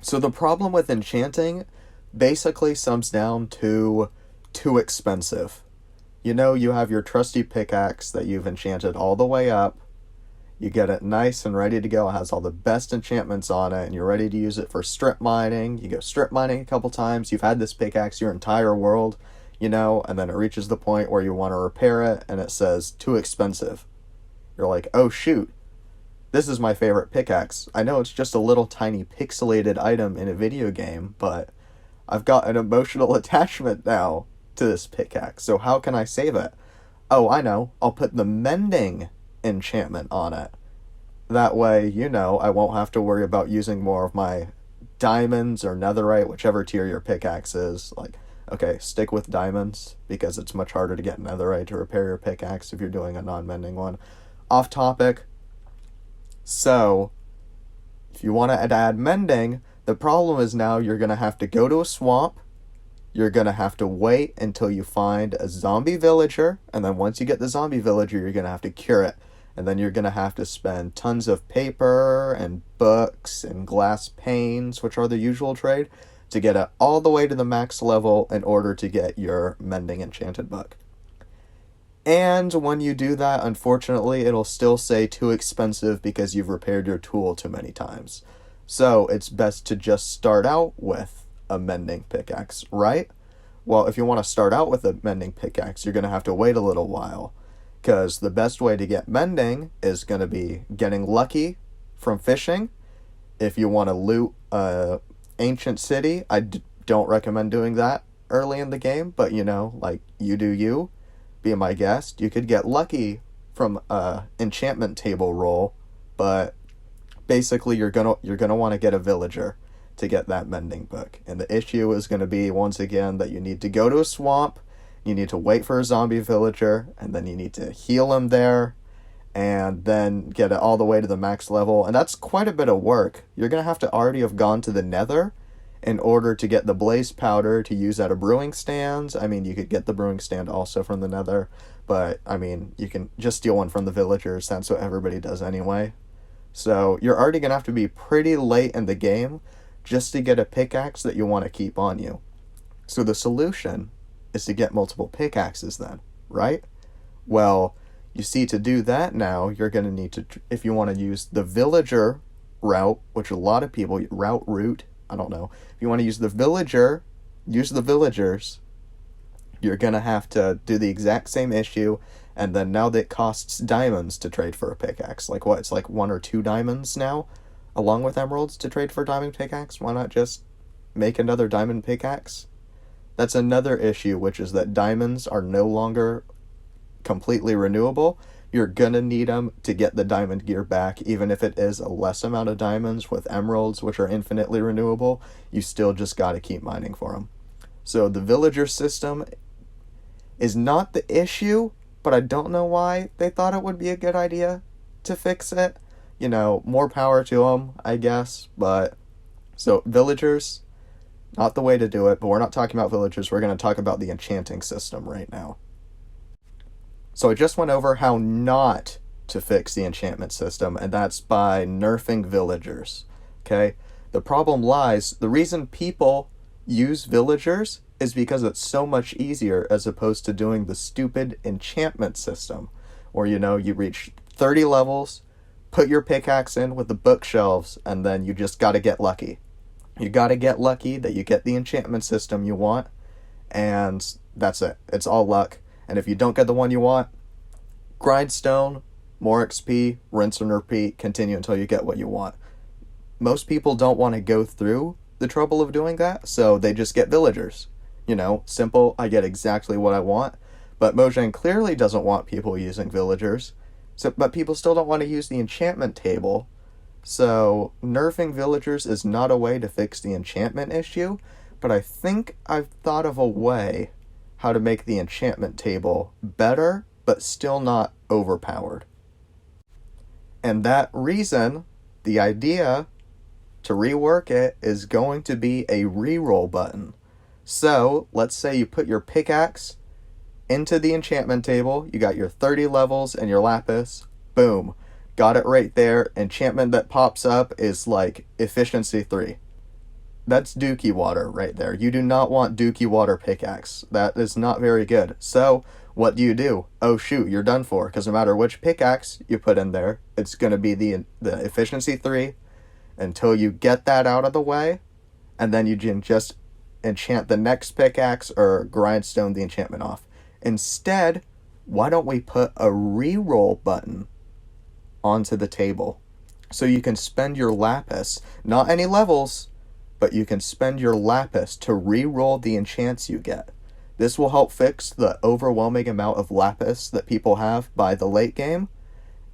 So the problem with enchanting basically sums down to too expensive. You know, you have your trusty pickaxe that you've enchanted all the way up. You get it nice and ready to go. It has all the best enchantments on it, and you're ready to use it for strip mining. You go strip mining a couple times. You've had this pickaxe your entire world, you know, and then it reaches the point where you want to repair it, and it says, too expensive. You're like, oh shoot, this is my favorite pickaxe. I know it's just a little tiny pixelated item in a video game, but I've got an emotional attachment now to this pickaxe. So how can I save it? Oh, I know. I'll put the mending enchantment on it. That way, you know, I won't have to worry about using more of my diamonds or netherite, whichever tier your pickaxe is. Like, okay, stick with diamonds because it's much harder to get netherite to repair your pickaxe if you're doing a non-mending one. Off topic. So, if you want to add mending, the problem is now you're going to have to go to a swamp. You're going to have to wait until you find a zombie villager. And then once you get the zombie villager, you're going to have to cure it. And then you're going to have to spend tons of paper and books and glass panes, which are the usual trade, to get it all the way to the max level in order to get your mending enchanted book. And when you do that, unfortunately, it'll still say too expensive because you've repaired your tool too many times. So it's best to just start out with a mending pickaxe, right? Well, if you want to start out with a mending pickaxe, you're going to have to wait a little while. Because the best way to get mending is going to be getting lucky from fishing. If you want to loot a ancient city, don't recommend doing that early in the game. But, you know, like, you do you. Be my guest. You could get lucky from a enchantment table roll. But basically, you're gonna want to get a villager to get that mending book. And the issue is going to be, once again, that you need to go to a swamp. You need to wait for a zombie villager, and then you need to heal him there, and then get it all the way to the max level. And that's quite a bit of work. You're going to have to already have gone to the nether in order to get the blaze powder to use at a brewing stand. I mean, you could get the brewing stand also from the nether, but, I mean, you can just steal one from the villagers. That's what everybody does anyway. So you're already going to have to be pretty late in the game just to get a pickaxe that you want to keep on you. So the solution is to get multiple pickaxes then, right? Well, you see, to do that now, you're going to need to, if you want to use the villager route, which a lot of people, route, I don't know. If you want to use the villager, use the villagers, you're going to have to do the exact same issue, and then now that costs diamonds to trade for a pickaxe. Like what, it's like 1 or 2 diamonds now, along with emeralds to trade for a diamond pickaxe? Why not just make another diamond pickaxe? That's another issue, which is that diamonds are no longer completely renewable. You're gonna need them to get the diamond gear back, even if it is a less amount of diamonds with emeralds, which are infinitely renewable. You still just gotta keep mining for them. So the villager system is not the issue, but I don't know why they thought it would be a good idea to fix it. You know, more power to them, I guess. But so villagers, not the way to do it, but we're not talking about villagers. We're going to talk about the enchanting system right now. So I just went over how not to fix the enchantment system, and that's by nerfing villagers. Okay? The problem lies, the reason people use villagers is because it's so much easier as opposed to doing the stupid enchantment system, where, you know, you reach 30 levels, put your pickaxe in with the bookshelves, and then you just got to get lucky. You gotta get lucky that you get the enchantment system you want, and that's it. It's all luck. And if you don't get the one you want, grindstone, more XP, rinse and repeat, continue until you get what you want. Most people don't want to go through the trouble of doing that, so they just get villagers. You know, simple, I get exactly what I want. But Mojang clearly doesn't want people using villagers, but people still don't want to use the enchantment table. So, nerfing villagers is not a way to fix the enchantment issue, but I think I've thought of a way how to make the enchantment table better, but still not overpowered. And that reason, the idea to rework it is going to be a reroll button. So, let's say you put your pickaxe into the enchantment table, you got your 30 levels and your lapis, boom. Got it right there. Enchantment that pops up is like efficiency 3. That's dookie water right there. You do not want dookie water pickaxe. That is not very good. So, what do? Oh shoot, you're done for. Because no matter which pickaxe you put in there, it's going to be the efficiency 3 until you get that out of the way. And then you can just enchant the next pickaxe or grindstone the enchantment off. Instead, why don't we put a reroll button onto the table? So you can spend your lapis, not any levels, but you can spend your lapis to re-roll the enchants you get. This will help fix the overwhelming amount of lapis that people have by the late game,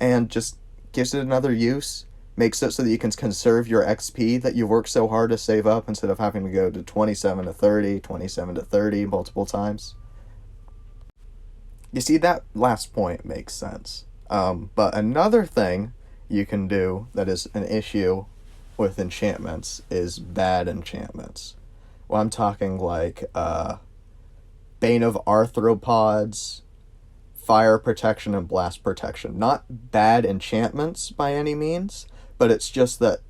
and just gives it another use, makes it so that you can conserve your XP that you worked so hard to save up instead of having to go to 27 to 30, 27 to 30 multiple times. You see, that last point makes sense. But another thing you can do that is an issue with enchantments is bad enchantments. Well, I'm talking like Bane of Arthropods, Fire Protection, and Blast Protection. Not bad enchantments by any means, but it's just that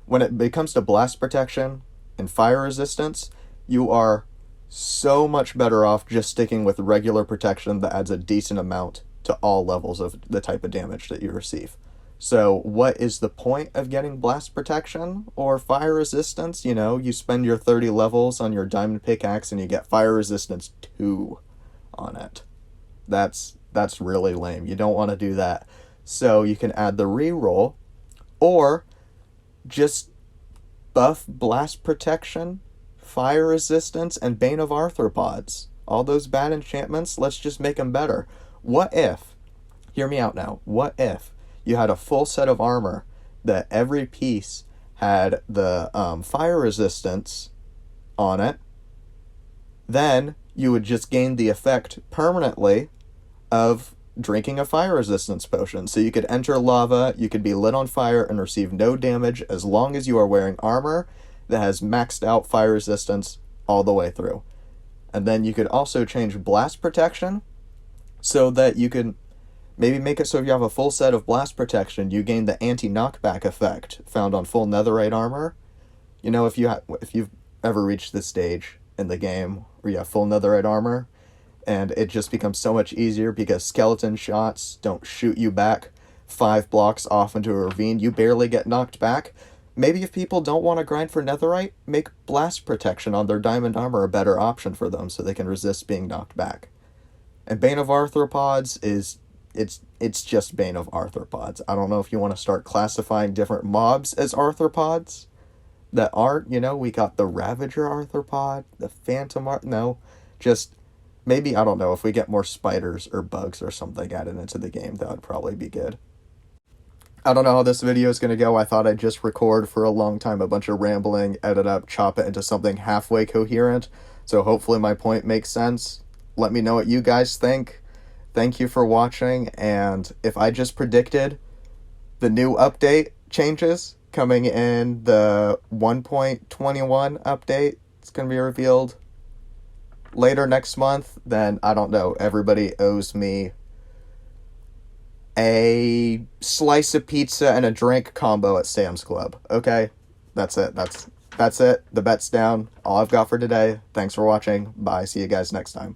when it comes to Blast Protection and Fire Resistance, you are so much better off just sticking with regular protection that adds a decent amount to all levels of the type of damage that you receive. So what is the point of getting Blast Protection or Fire Resistance? You know, you spend your 30 levels on your Diamond Pickaxe and you get Fire Resistance 2 on it. That's really lame. You don't want to do that. So you can add the reroll, or just buff Blast Protection, Fire Resistance, and Bane of Arthropods. All those bad enchantments, let's just make them better. What if, hear me out now, what if you had a full set of armor that every piece had the fire resistance on it? Then you would just gain the effect permanently of drinking a fire resistance potion. So you could enter lava, you could be lit on fire and receive no damage as long as you are wearing armor that has maxed out fire resistance all the way through. And then you could also change Blast Protection so that you could maybe make it so if you have a full set of Blast Protection, you gain the anti-knockback effect found on full netherite armor. You know, if you've ever reached this stage in the game where you have full netherite armor, and it just becomes so much easier because skeleton shots don't shoot you back 5 blocks off into a ravine. You barely get knocked back. Maybe if people don't want to grind for netherite, make Blast Protection on their diamond armor a better option for them so they can resist being knocked back. And Bane of Arthropods it's just Bane of Arthropods. I don't know if you want to start classifying different mobs as arthropods that aren't, you know, we got the Ravager arthropod, the Phantom no, just maybe, I don't know, if we get more spiders or bugs or something added into the game, that would probably be good. I don't know how this video is going to go. I thought I'd just record for a long time a bunch of rambling, edit up, chop it into something halfway coherent, so hopefully my point makes sense. Let me know what you guys think. Thank you for watching, and if I just predicted the new update changes coming in the 1.21 update, it's going to be revealed later next month, then I don't know, everybody owes me a slice of pizza and a drink combo at Sam's Club. Okay? That's it. That's it. The bet's down. All I've got for today. Thanks for watching. Bye. See you guys next time.